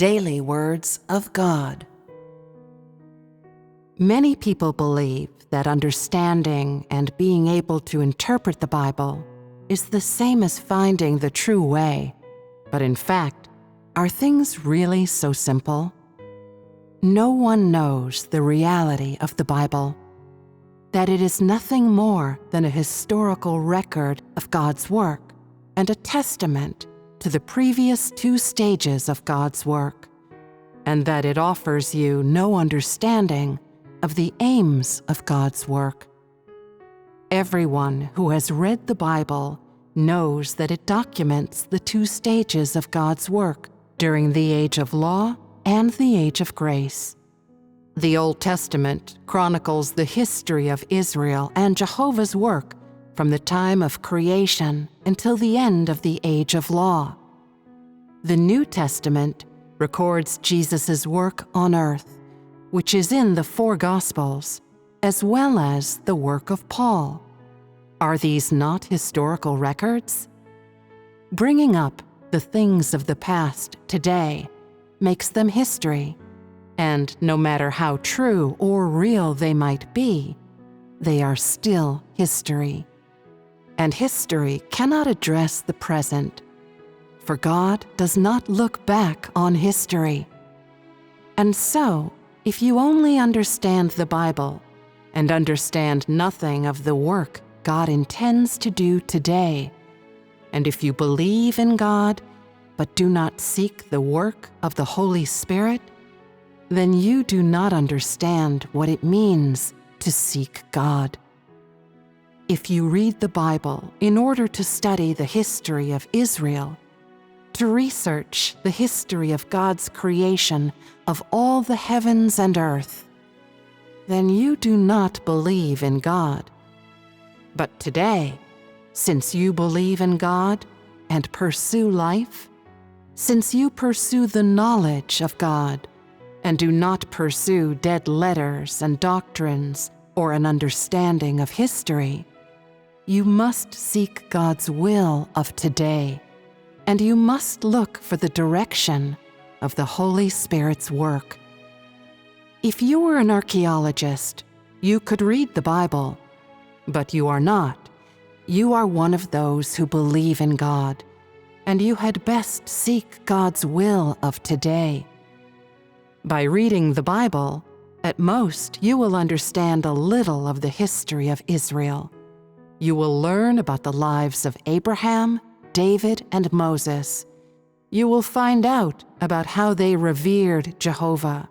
Daily Words of God. Many people believe that understanding and being able to interpret the Bible is the same as finding the true way. But in fact, are things really so simple? No one knows the reality of the Bible, that it is nothing more than a historical record of God's work and a testament to the previous two stages of God's work, and that it offers you no understanding of the aims of God's work. Everyone who has read the Bible knows that it documents the two stages of God's work during the age of law and the age of grace. The Old Testament chronicles the history of Israel and Jehovah's work from the time of creation until the end of the age of law. The New Testament records Jesus' work on earth, which is in the four Gospels, as well as the work of Paul. Are these not historical records? Bringing up the things of the past today makes them history, and no matter how true or real they might be, they are still history. And history cannot address the present, for God does not look back on history. And so, if you only understand the Bible and understand nothing of the work God intends to do today, and if you believe in God but do not seek the work of the Holy Spirit, then you do not understand what it means to seek God. If you read the Bible in order to study the history of Israel, to research the history of God's creation of all the heavens and earth, then you do not believe in God. But today, since you believe in God and pursue life, since you pursue the knowledge of God and do not pursue dead letters and doctrines or an understanding of history, you must seek God's will of today, and you must look for the direction of the Holy Spirit's work. If you were an archaeologist, you could read the Bible, but you are not. You are one of those who believe in God, and you had best seek God's will of today. By reading the Bible, at most you will understand a little of the history of Israel. You will learn about the lives of Abraham, David, and Moses. You will find out about how they revered Jehovah,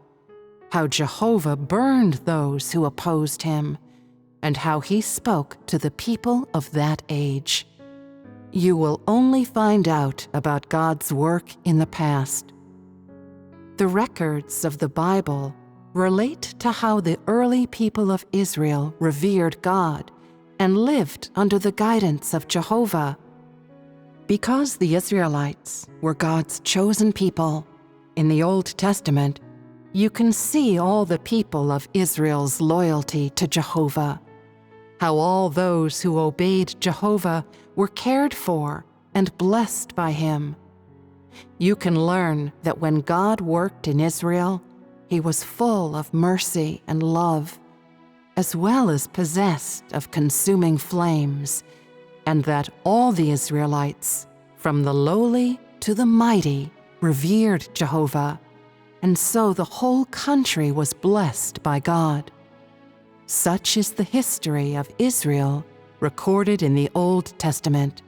how Jehovah burned those who opposed him, and how he spoke to the people of that age. You will only find out about God's work in the past. The records of the Bible relate to how the early people of Israel revered God and lived under the guidance of Jehovah. Because the Israelites were God's chosen people, in the Old Testament, you can see all the people of Israel's loyalty to Jehovah, how all those who obeyed Jehovah were cared for and blessed by him. You can learn that when God worked in Israel, he was full of mercy and love, as well as possessed of consuming flames, and that all the Israelites, from the lowly to the mighty, revered Jehovah, and so the whole country was blessed by God. Such is the history of Israel recorded in the Old Testament.